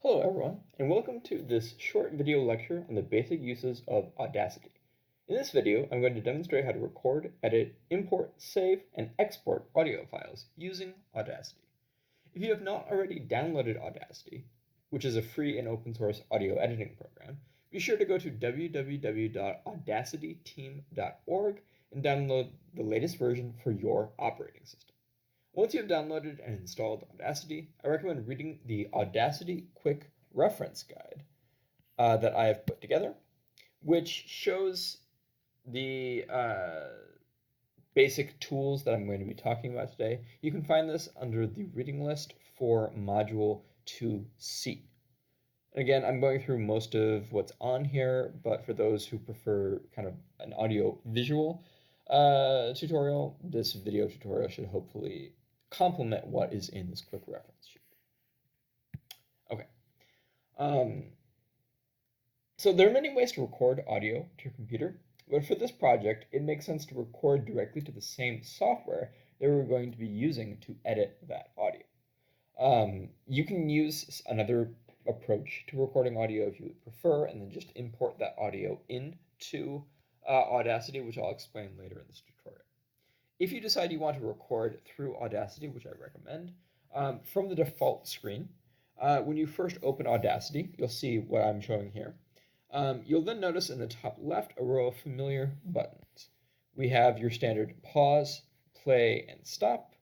Hello everyone, and welcome to this short video lecture on the basic uses of Audacity. In this video, I'm going to demonstrate how to record, edit, import, save, and export audio files using Audacity. If you have not already downloaded Audacity, which is a free and open source audio editing program, be sure to go to www.audacityteam.org and download the latest version for your operating system. Once you have downloaded and installed Audacity, I recommend reading the Audacity Quick Reference Guide that I have put together, which shows the basic tools that I'm going to be talking about today. You can find this under the reading list for Module 2C. Again, I'm going through most of what's on here, but for those who prefer kind of an audio-visual tutorial, this video tutorial should hopefully complement what is in this quick reference sheet. Okay. So there are many ways to record audio to your computer, but for this project, it makes sense to record directly to the same software that we're going to be using to edit that audio. You can use another approach to recording audio if you would prefer, and then just import that audio into Audacity, which I'll explain later in this tutorial. If you decide you want to record through Audacity, which I recommend, from the default screen, when you first open Audacity, you'll see what I'm showing here. You'll then notice in the top left a row of familiar buttons. We have your standard pause, play, and stop,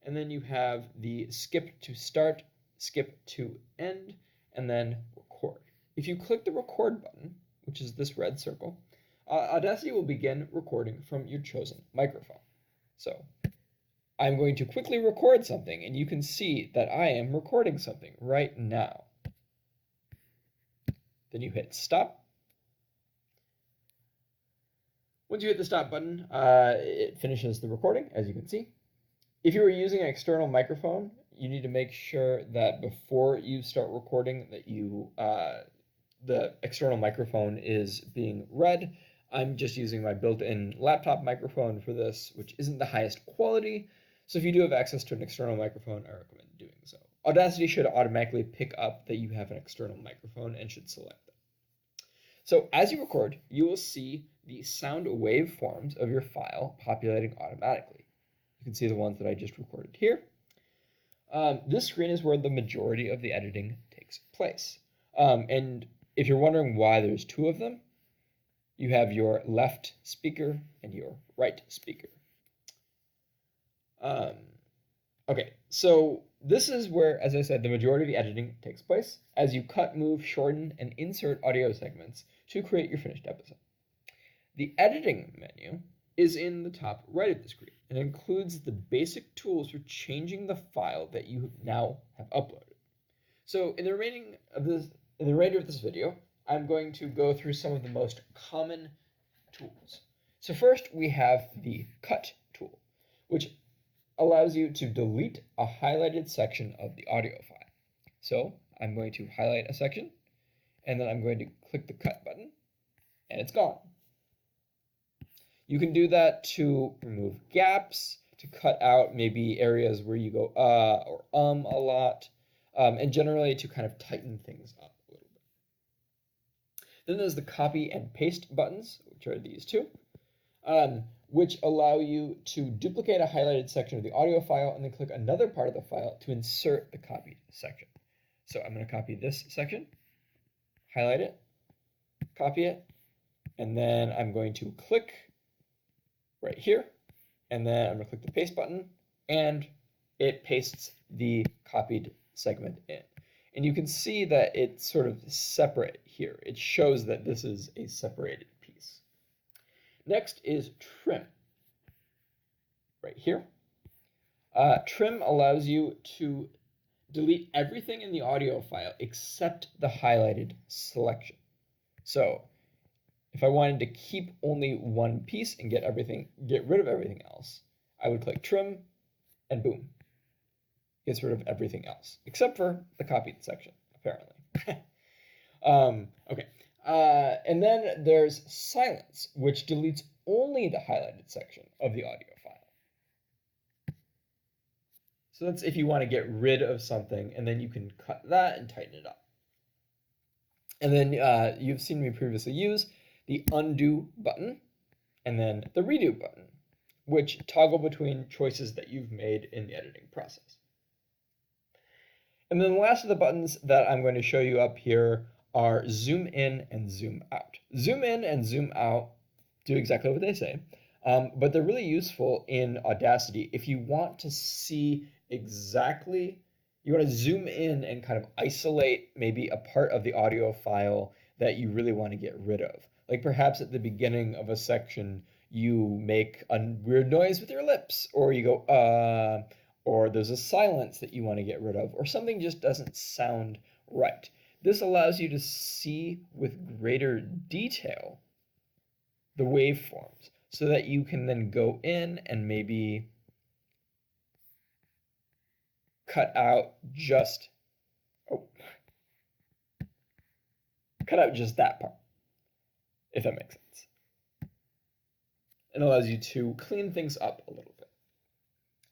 and then you have the skip to start, skip to end, and then record. If you click the record button, which is this red circle, Audacity will begin recording from your chosen microphone. So I'm going to quickly record something, and you can see that I am recording something right now. Then you hit stop. Once you hit the stop button, it finishes the recording, as you can see. If you are using an external microphone, you need to make sure that before you start recording that the external microphone is being read. I'm just using my built-in laptop microphone for this, which isn't the highest quality. So if you do have access to an external microphone, I recommend doing so. Audacity should automatically pick up that you have an external microphone and should select that. So as you record, you will see the sound waveforms of your file populating automatically. You can see the ones that I just recorded here. This screen is where the majority of the editing takes place. And if you're wondering why there's two of them, you have your left speaker and your right speaker. Okay, so this is where, as I said, the majority of the editing takes place as you cut, move, shorten, and insert audio segments to create your finished episode. The editing menu is in the top right of the screen and includes the basic tools for changing the file that you now have uploaded. So in the remainder of this video, I'm going to go through some of the most common tools. So first we have the cut tool, which allows you to delete a highlighted section of the audio file. So I'm going to highlight a section, and then I'm going to click the cut button, and it's gone. You can do that to remove gaps, to cut out maybe areas where you go or a lot, and generally to kind of tighten things up a little bit. Then there's the copy and paste buttons, which are these two, which allow you to duplicate a highlighted section of the audio file and then click another part of the file to insert the copied section. So I'm going to copy this section, highlight it, copy it, and then I'm going to click right here, and then I'm going to click the paste button, and it pastes the copied segment in. And you can see that it's sort of separate here. It shows that this is a separated piece. Next is trim, right here. Trim allows you to delete everything in the audio file except the highlighted selection. So if I wanted to keep only one piece and get rid of everything else, I would click trim, and boom, gets rid of everything else, except for the copied section, apparently. Okay. And then there's silence, which deletes only the highlighted section of the audio file. So that's if you want to get rid of something, and then you can cut that and tighten it up. And then you've seen me previously use the undo button and then the redo button, which toggle between choices that you've made in the editing process. And then the last of the buttons that I'm going to show you up here are zoom in and zoom out. Zoom in and zoom out do exactly what they say, but they're really useful in Audacity if you want to see exactly, you want to zoom in and kind of isolate maybe a part of the audio file that you really want to get rid of. Like perhaps at the beginning of a section, you make a weird noise with your lips, or you go, or there's a silence that you want to get rid of, or something just doesn't sound right. This allows you to see with greater detail the waveforms so that you can then go in and maybe cut out just that part, if that makes sense. It allows you to clean things up a little bit.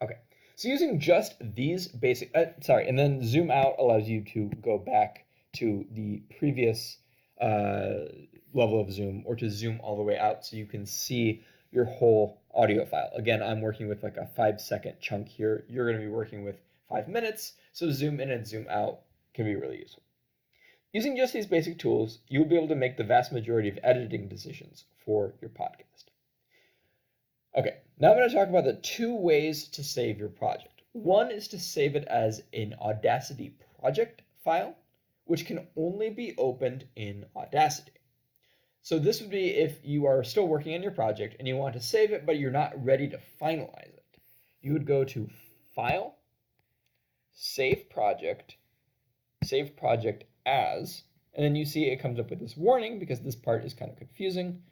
Okay, so using just these basic, and then zoom out allows you to go back to the previous level of zoom, or to zoom all the way out so you can see your whole audio file. Again, I'm working with like a 5-second chunk here. You're going to be working with 5 minutes, so zoom in and zoom out can be really useful. Using just these basic tools, you'll be able to make the vast majority of editing decisions for your podcast. Okay, now I'm going to talk about the 2 ways to save your project. One is to save it as an Audacity project file, which can only be opened in Audacity. So this would be if you are still working on your project and you want to save it, but you're not ready to finalize it. You would go to File, Save Project As, and then you see it comes up with this warning because this part is kind of confusing.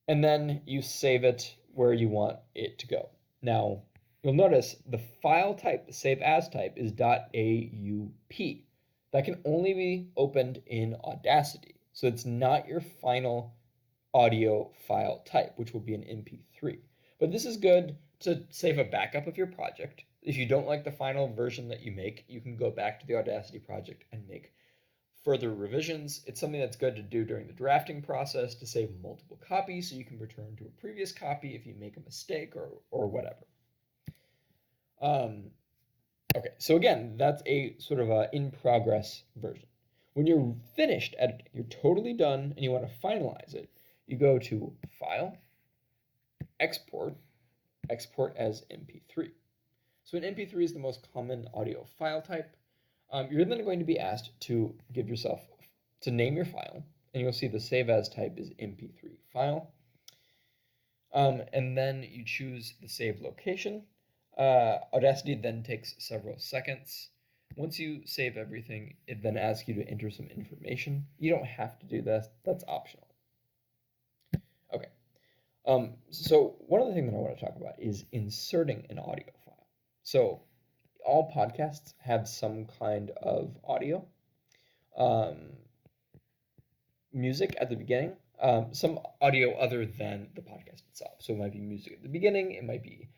And then you save it where you want it to go. Now, you'll notice the file type, the save as type, is .aup. That can only be opened in Audacity. So it's not your final audio file type, which will be an MP3. But this is good to save a backup of your project. If you don't like the final version that you make, you can go back to the Audacity project and make further revisions. It's something that's good to do during the drafting process to save multiple copies so you can return to a previous copy if you make a mistake or whatever. Okay, so again, that's a sort of a in-progress version. When you're finished editing, you're totally done, and you want to finalize it, you go to File, Export, Export as MP3. So an MP3 is the most common audio file type. You're then going to be asked to name your file, and you'll see the save as type is MP3 file. And then you choose the save location. Audacity then takes several seconds. Once you save everything, it then asks you to enter some information. You don't have to do this, that's optional. Okay, so one of the things that I want to talk about is inserting an audio file. So all podcasts have some kind of audio, music at the beginning, some audio other than the podcast itself. So it might be music at the beginning, it might be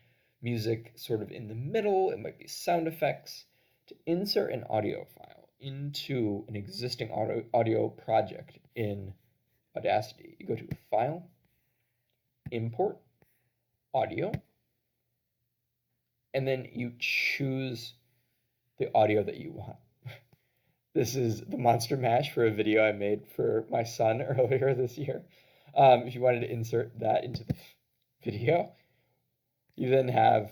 music sort of in the middle, it might be sound effects. To insert an audio file into an existing audio project in Audacity, you go to File, Import, Audio, and then you choose the audio that you want. This is the monster mash for a video I made for my son earlier this year. If you wanted to insert that into the video, you then have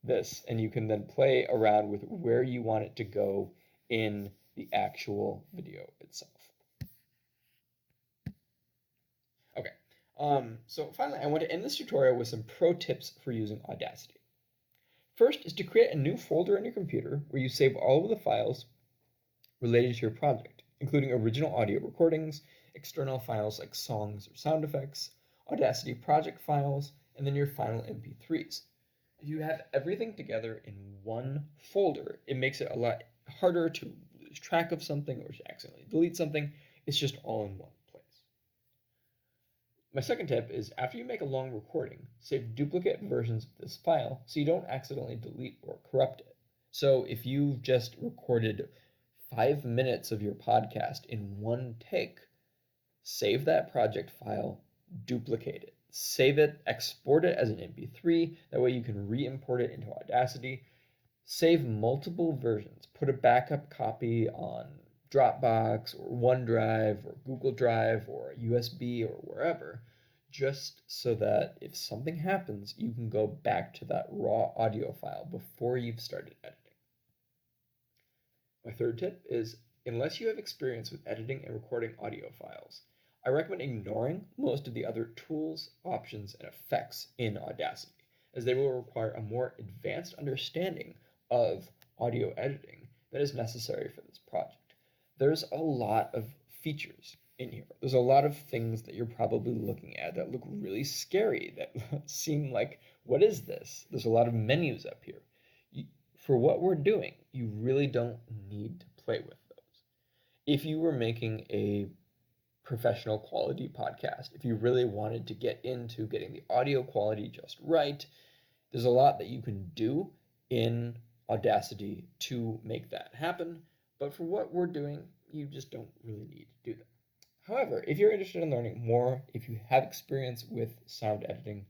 this, and you can then play around with where you want it to go in the actual video itself. Okay, so finally, I want to end this tutorial with some pro tips for using Audacity. First is to create a new folder on your computer where you save all of the files related to your project, including original audio recordings, external files like songs or sound effects, Audacity project files, and then your final MP3s. If you have everything together in one folder, it makes it a lot harder to lose track of something or to accidentally delete something. It's just all in one place. My second tip is after you make a long recording, save duplicate versions of this file so you don't accidentally delete or corrupt it. So if you've just recorded 5 minutes of your podcast in one take, save that project file, duplicate it, save it, export it as an MP3. That way you can re-import it into Audacity. Save multiple versions. Put a backup copy on Dropbox or OneDrive or Google Drive or USB or wherever, just so that if something happens, you can go back to that raw audio file before you've started editing. My third tip is, unless you have experience with editing and recording audio files, I recommend ignoring most of the other tools, options, and effects in Audacity, as they will require a more advanced understanding of audio editing that is necessary for this project. There's a lot of features in here. There's a lot of things that you're probably looking at that look really scary, that seem like, what is this? There's a lot of menus up here. For what we're doing, you really don't need to play with those. If you were making a professional quality podcast, if you really wanted to get into getting the audio quality just right, there's a lot that you can do in Audacity to make that happen. But for what we're doing, you just don't really need to do that. However, if you're interested in learning more, if you have experience with sound editing,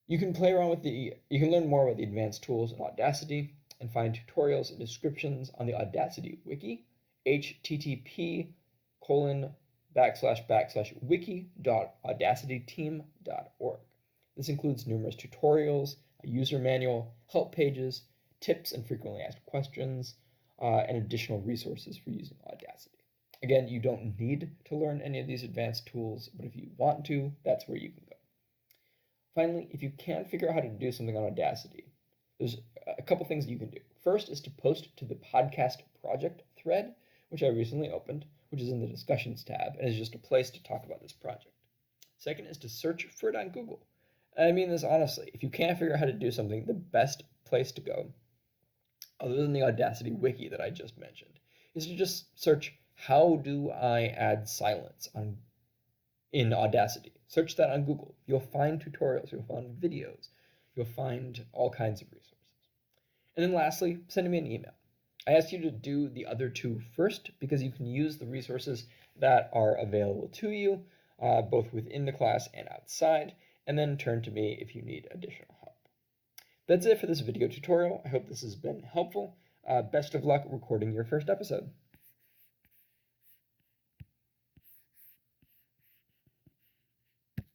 you can learn more about the advanced tools in Audacity and find tutorials and descriptions on the Audacity wiki, http://wiki.audacityteam.org. This includes numerous tutorials, a user manual, help pages, tips and frequently asked questions, and additional resources for using Audacity. Again, you don't need to learn any of these advanced tools, but if you want to, that's where you can go. Finally, if you can't figure out how to do something on Audacity, there's a couple things you can do. First is to post to the podcast project thread, which I recently opened, which is in the discussions tab, and is just a place to talk about this project. Second is to search for it on Google. I mean this honestly. If you can't figure out how to do something, the best place to go, other than the Audacity wiki that I just mentioned, is to just search, how do I add silence in Audacity? Search that on Google. You'll find tutorials, you'll find videos, you'll find all kinds of resources. And then lastly, send me an email. I asked you to do the other two first because you can use the resources that are available to you, both within the class and outside, and then turn to me if you need additional help. That's it for this video tutorial. I hope this has been helpful. Best of luck recording your first episode.